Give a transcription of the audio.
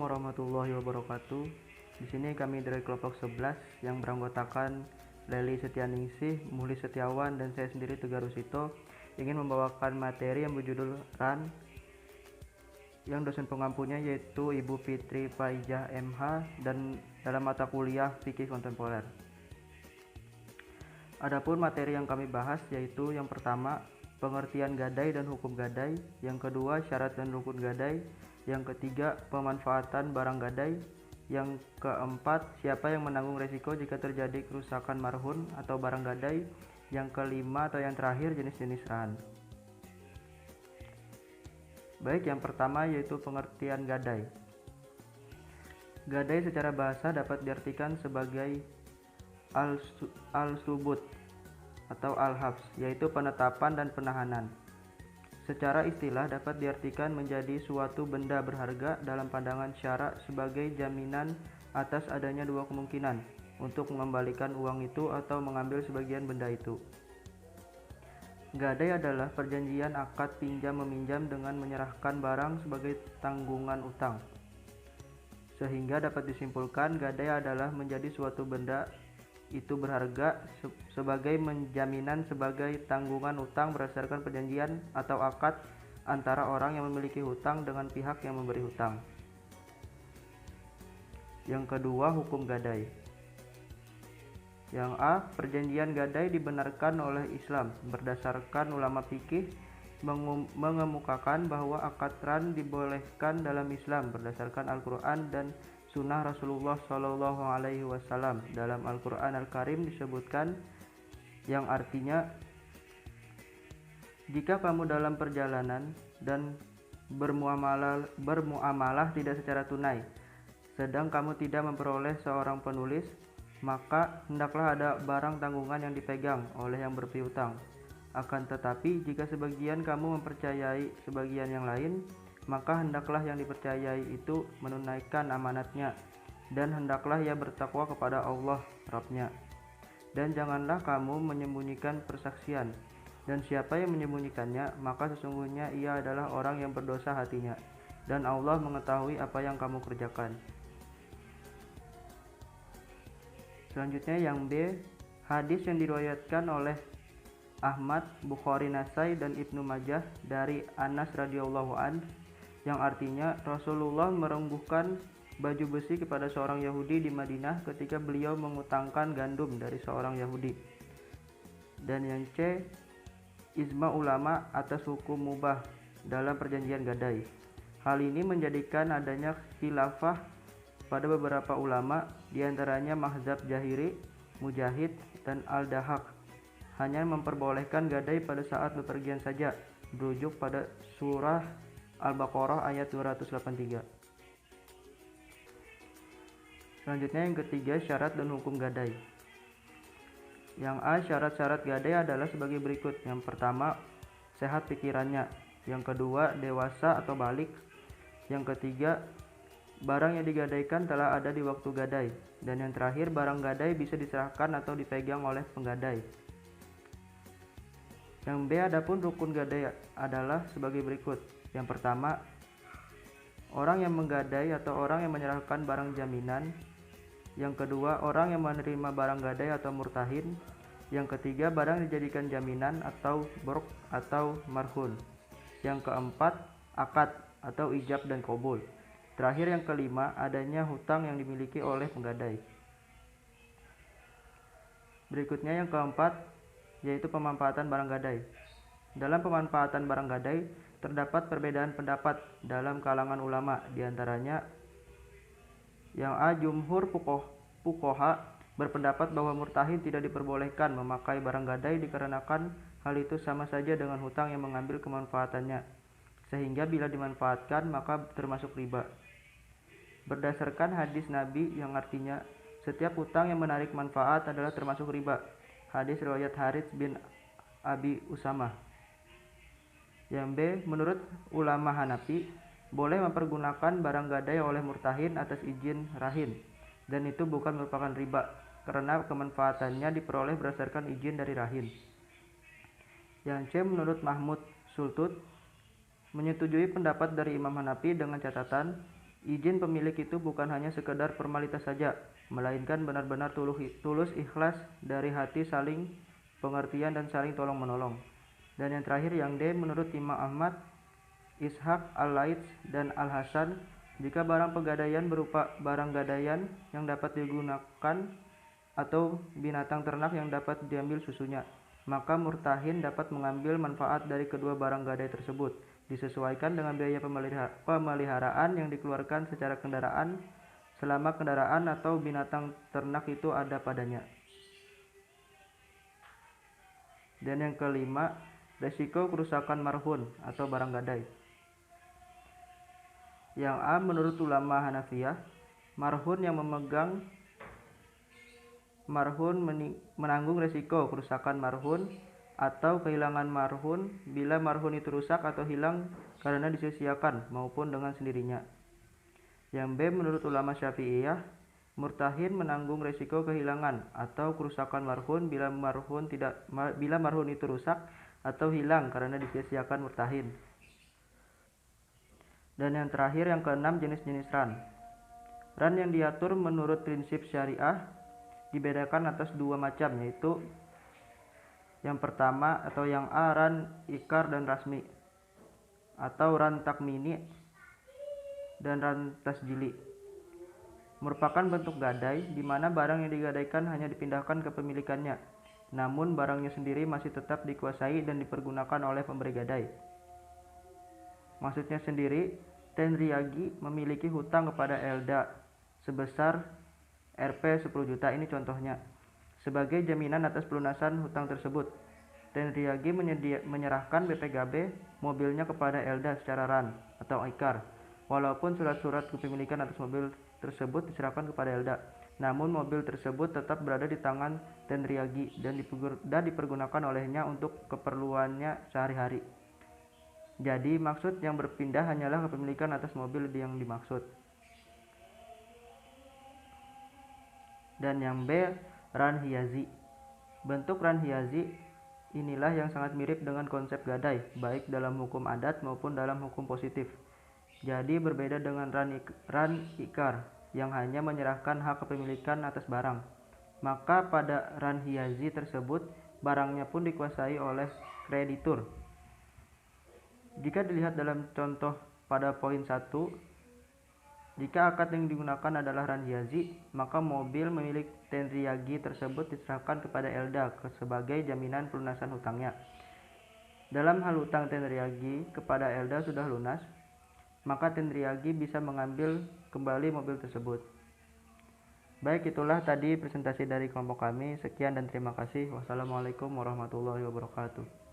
warahmatullahi wabarakatuh. Di sini kami dari kelompok 11 yang beranggotakan Leli Setianingsih, Muhli Setiawan, dan saya sendiri Tegar Rusito ingin membawakan materi yang berjudul RAN, yang dosen pengampunya yaitu Ibu Fitri Faijah MH dan dalam mata kuliah Fikih Kontemporer. Adapun materi yang kami bahas yaitu yang pertama, pengertian gadai dan hukum gadai, yang kedua, syarat dan rukun gadai, yang ketiga, pemanfaatan barang gadai, yang keempat, siapa yang menanggung resiko jika terjadi kerusakan marhun atau barang gadai, yang kelima atau yang terakhir, jenis-jenis RAN. Baik, yang pertama yaitu pengertian gadai. Gadai secara bahasa dapat diartikan sebagai al-subut atau al-habs, yaitu penetapan dan penahanan. Secara istilah dapat diartikan menjadi suatu benda berharga dalam pandangan syara sebagai jaminan atas adanya dua kemungkinan untuk mengembalikan uang itu atau mengambil sebagian benda itu. Gadai adalah perjanjian akad pinjam-meminjam dengan menyerahkan barang sebagai tanggungan utang. Sehingga dapat disimpulkan gadai adalah menjadi suatu benda itu berharga sebagai jaminan sebagai tanggungan utang berdasarkan perjanjian atau akad antara orang yang memiliki hutang dengan pihak yang memberi hutang. Yang kedua, hukum gadai. Yang A, perjanjian gadai dibenarkan oleh Islam berdasarkan ulama fikih mengemukakan bahwa akad RAN dibolehkan dalam Islam berdasarkan Al-Quran dan Sunnah Rasulullah Shallallahu Alaihi Wasallam. Dalam Al-Quran Al-Karim disebutkan yang artinya, jika kamu dalam perjalanan dan bermuamalah tidak secara tunai, sedang kamu tidak memperoleh seorang penulis, maka hendaklah ada barang tanggungan yang dipegang oleh yang berpiutang. Akan tetapi jika sebagian kamu mempercayai sebagian yang lain, maka hendaklah yang dipercayai itu menunaikan amanatnya, dan hendaklah ia bertakwa kepada Allah Rabb-Nya. Dan janganlah kamu menyembunyikan persaksian, dan siapa yang menyembunyikannya, maka sesungguhnya ia adalah orang yang berdosa hatinya, dan Allah mengetahui apa yang kamu kerjakan. Selanjutnya yang B, hadis yang diriwayatkan oleh Ahmad, Bukhari, Nasai, dan Ibnu Majah dari Anas radhiyallahu an, yang artinya Rasulullah merengguhkan baju besi kepada seorang Yahudi di Madinah ketika beliau mengutangkan gandum dari seorang Yahudi. Dan yang C, ijma ulama atas hukum mubah dalam perjanjian gadai. Hal ini menjadikan adanya khilafah pada beberapa ulama, diantaranya Mahzab Jahiri, Mujahid, dan Al-Dahaq, hanya memperbolehkan gadai pada saat bepergian saja, berujuk pada surah Al-Baqarah ayat 283. Selanjutnya yang ketiga, syarat dan hukum gadai. Yang A, syarat-syarat gadai adalah sebagai berikut. Yang pertama, sehat pikirannya. Yang kedua, dewasa atau balik. Yang ketiga, barang yang digadaikan telah ada di waktu gadai. Dan yang terakhir, barang gadai bisa diserahkan atau dipegang oleh penggadai. Yang B, adapun rukun gadai adalah sebagai berikut. Yang pertama, orang yang menggadai atau orang yang menyerahkan barang jaminan. Yang kedua, orang yang menerima barang gadai atau murtahin. Yang ketiga, barang dijadikan jaminan atau borok atau marhun. Yang keempat, akad atau ijab dan qabul. Terakhir yang kelima, adanya hutang yang dimiliki oleh penggadai. Berikutnya yang keempat, yaitu pemanfaatan barang gadai. Dalam pemanfaatan barang gadai terdapat perbedaan pendapat dalam kalangan ulama, diantaranya yang A, jumhur fuqaha berpendapat bahwa murtahin tidak diperbolehkan memakai barang gadai dikarenakan hal itu sama saja dengan hutang yang mengambil kemanfaatannya, sehingga bila dimanfaatkan maka termasuk riba. Berdasarkan hadis Nabi yang artinya setiap hutang yang menarik manfaat adalah termasuk riba. Hadis riwayat Harits bin Abi Usamah. Yang B, menurut ulama Hanafi, boleh mempergunakan barang gadai oleh murtahin atas izin rahin, dan itu bukan merupakan riba, karena kemanfaatannya diperoleh berdasarkan izin dari rahin. Yang C, menurut Mahmud Sultut, menyetujui pendapat dari Imam Hanafi dengan catatan Izin pemilik itu bukan hanya sekedar formalitas saja, melainkan benar-benar tulus ikhlas dari hati, saling pengertian dan saling tolong-menolong. Dan yang terakhir yang D, menurut Imam Ahmad, Ishaq, Al-Laits, dan Al-Hasan, jika barang pegadaian berupa barang gadaian yang dapat digunakan atau binatang ternak yang dapat diambil susunya, maka murtahin dapat mengambil manfaat dari kedua barang gadai tersebut, disesuaikan dengan biaya pemeliharaan yang dikeluarkan secara kendaraan selama kendaraan atau binatang ternak itu ada padanya. Dan yang kelima, resiko kerusakan marhun atau barang gadai. Yang A, menurut ulama Hanafiyah, marhun yang memegang marhun menanggung resiko kerusakan marhun atau kehilangan marhun bila marhun itu rusak atau hilang karena disia-siakan maupun dengan sendirinya. Yang B, menurut ulama Syafi'iyah, murtahin menanggung resiko kehilangan atau kerusakan marhun bila marhun itu rusak atau hilang karena disia-siakan murtahin. Dan yang terakhir yang keenam, jenis-jenis ran. Ran yang diatur menurut prinsip syariah dibedakan atas dua macam, yaitu yang pertama atau yang A, ran ikar dan rasmi, atau ran takmini dan ran tasjili. Merupakan bentuk gadai di mana barang yang digadaikan hanya dipindahkan ke pemilikannya, namun barangnya sendiri masih tetap dikuasai dan dipergunakan oleh pemberi gadai. Maksudnya sendiri, Tenryagi memiliki hutang kepada Elda sebesar Rp 10 juta, ini contohnya. Sebagai jaminan atas pelunasan hutang tersebut, Tenryagi menyerahkan BPKB mobilnya kepada Elda secara ran atau ikar. Walaupun surat-surat kepemilikan atas mobil tersebut diserahkan kepada Elda, namun mobil tersebut tetap berada di tangan Tenryagi dan dipergunakan olehnya untuk keperluannya sehari-hari. Jadi maksud yang berpindah hanyalah kepemilikan atas mobil yang dimaksud. Dan yang B, ran hiyazi. Bentuk ran hiyazi inilah yang sangat mirip dengan konsep gadai, baik dalam hukum adat maupun dalam hukum positif. Jadi berbeda dengan ran ikar yang hanya menyerahkan hak kepemilikan atas barang. Maka pada ran hiyazi tersebut, barangnya pun dikuasai oleh kreditur. Jika dilihat dalam contoh pada poin 1, jika akad yang digunakan adalah ran hiyazi, maka mobil milik Tenryagi tersebut diserahkan kepada Elda sebagai jaminan pelunasan hutangnya. Dalam hal hutang Tenryagi kepada Elda sudah lunas, maka Tenryagi bisa mengambil kembali mobil tersebut. Baik, itulah tadi presentasi dari kelompok kami. Sekian dan terima kasih. Wassalamualaikum warahmatullahi wabarakatuh.